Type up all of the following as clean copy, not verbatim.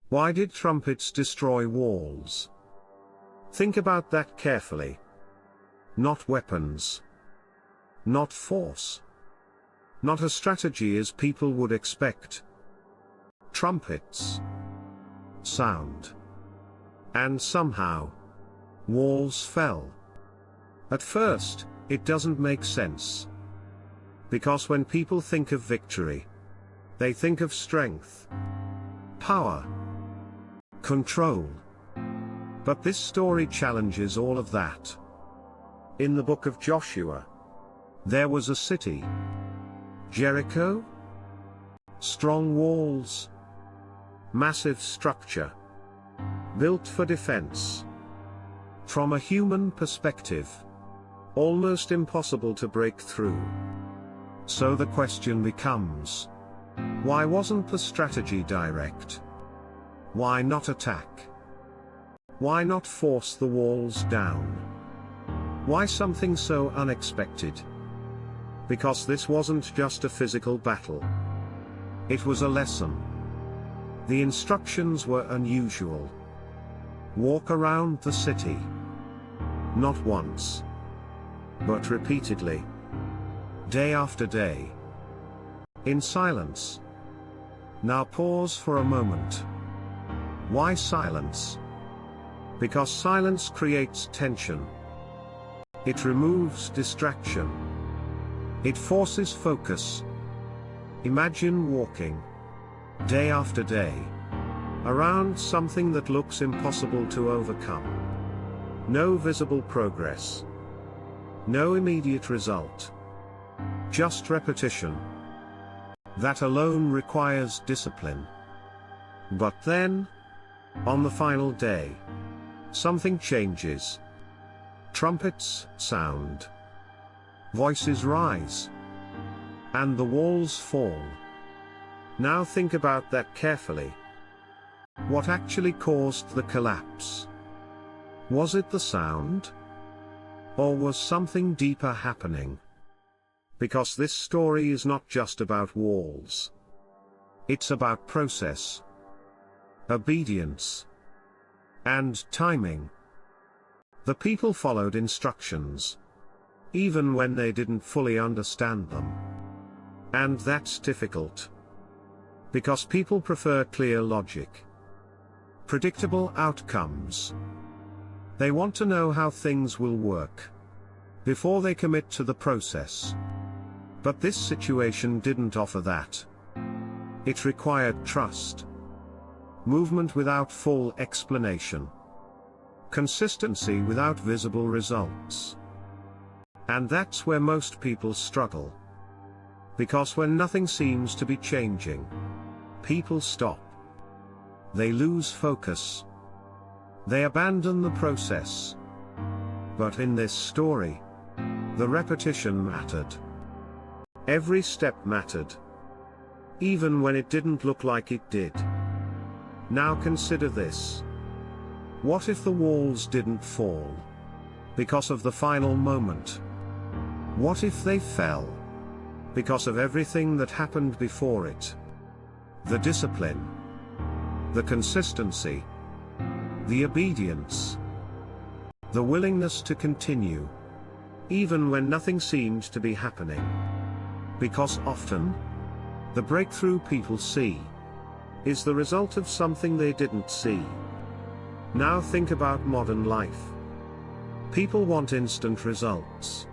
Why did trumpets destroy walls? Think about that carefully. Not weapons. Not force. Not a strategy as people would expect. Trumpets. Sound. And somehow, walls fell. At first, it doesn't make sense. Because when people think of victory, they think of strength, power, control. But this story challenges all of that. In the book of Joshua, there was a city, Jericho. Strong walls, massive structure, built for defense. From a human perspective, almost impossible to break through. So the question becomes, why wasn't the strategy direct? Why not attack? Why not force the walls down? Why something so unexpected? Because this wasn't just a physical battle. It was a lesson. The instructions were unusual. Walk around the city. Not once, but repeatedly. Day after day. In silence. Now pause for a moment. Why silence? Because silence creates tension. It removes distraction. It forces focus. Imagine walking, day after day, around something that looks impossible to overcome. No visible progress. No immediate result. Just repetition. That alone requires discipline. But then, on the final day, something changes. Trumpets sound. Voices rise. And the walls fall. Now think about that carefully. What actually caused the collapse? Was it the sound? Or was something deeper happening? Because this story is not just about walls. It's about process, obedience, and timing. The people followed instructions, even when they didn't fully understand them. And that's difficult. Because people prefer clear logic, predictable outcomes. They want to know how things will work before they commit to the process. But this situation didn't offer that. It required trust, movement without full explanation, consistency without visible results. And that's where most people struggle. Because when nothing seems to be changing, people stop. They lose focus. They abandon the process. But in this story, the repetition mattered. Every step mattered. Even when it didn't look like it did. Now consider this. What if the walls didn't fall because of the final moment? What if they fell because of everything that happened before it? The discipline, the consistency, the obedience, the willingness to continue, even when nothing seemed to be happening. Because often, the breakthrough people see is the result of something they didn't see. Now think about modern life. People want instant results,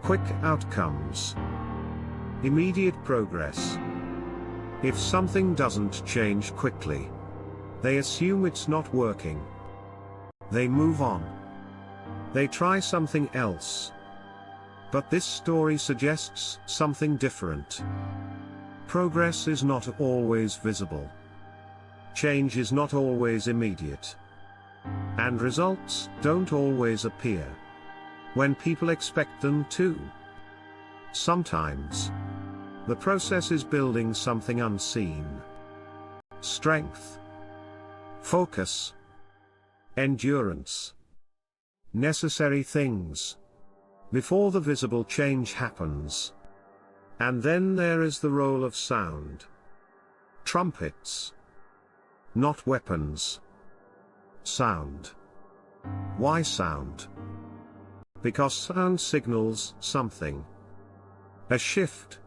quick outcomes, immediate progress. If something doesn't change quickly, they assume it's not working. They move on. They try something else. But this story suggests something different. Progress is not always visible. Change is not always immediate. And results don't always appear when people expect them to. Sometimes, the process is building something unseen. Strength, focus, endurance. Necessary things before the visible change happens. And then there is the role of sound. Trumpets. not weapons. Sound. Why sound? Because sound signals something. A shift.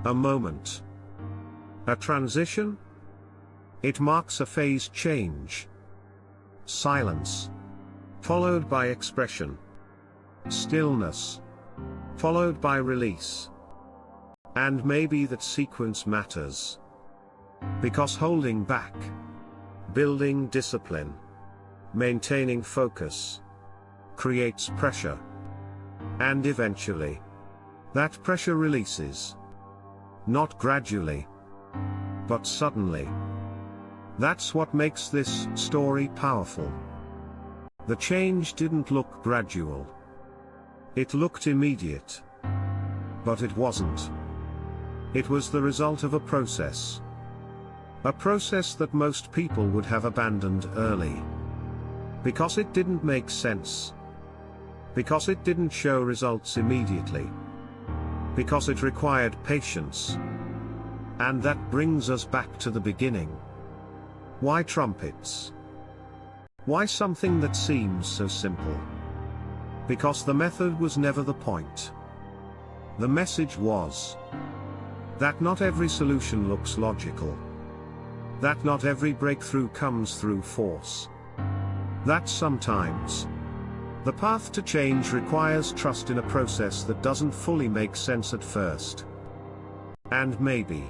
A moment. A transition. It marks a phase change. Silence. Followed by expression. Stillness. Followed by release. And maybe that sequence matters. Because holding back, building discipline, maintaining focus, creates pressure. And eventually, that pressure releases. Not gradually, but suddenly. That's what makes this story powerful. The change didn't look gradual. It looked immediate. But it wasn't. It was the result of a process. A process that most people would have abandoned early. Because it didn't make sense. Because it didn't show results immediately. Because it required patience. And that brings us back to the beginning. Why trumpets? Why something that seems so simple? Because the method was never the point. The message was that not every solution looks logical. That not every breakthrough comes through force. That sometimes the path to change requires trust in a process that doesn't fully make sense at first. And maybe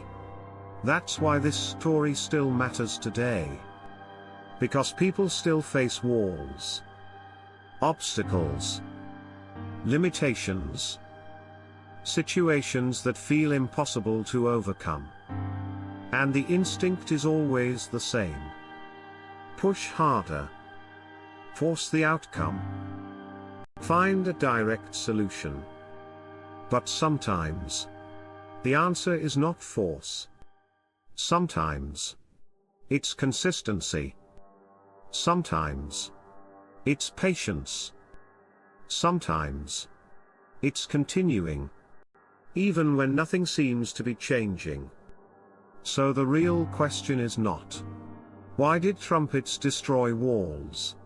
that's why this story still matters today. Because people still face walls, obstacles, limitations, situations that feel impossible to overcome. And the instinct is always the same. Push harder. Force the outcome. Find a direct solution. But sometimes the answer is not force. Sometimes it's consistency. Sometimes it's patience. Sometimes it's continuing, even when nothing seems to be changing. So the real question is not, why did trumpets destroy walls?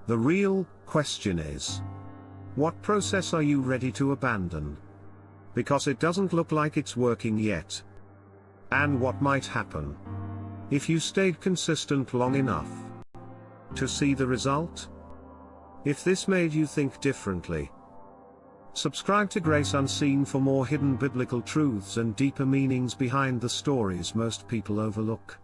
The real question is, what process are you ready to abandon? Because it doesn't look like it's working yet. And what might happen if you stayed consistent long enough to see the result? If this made you think differently, subscribe to Grace Unseen for more hidden biblical truths and deeper meanings behind the stories most people overlook.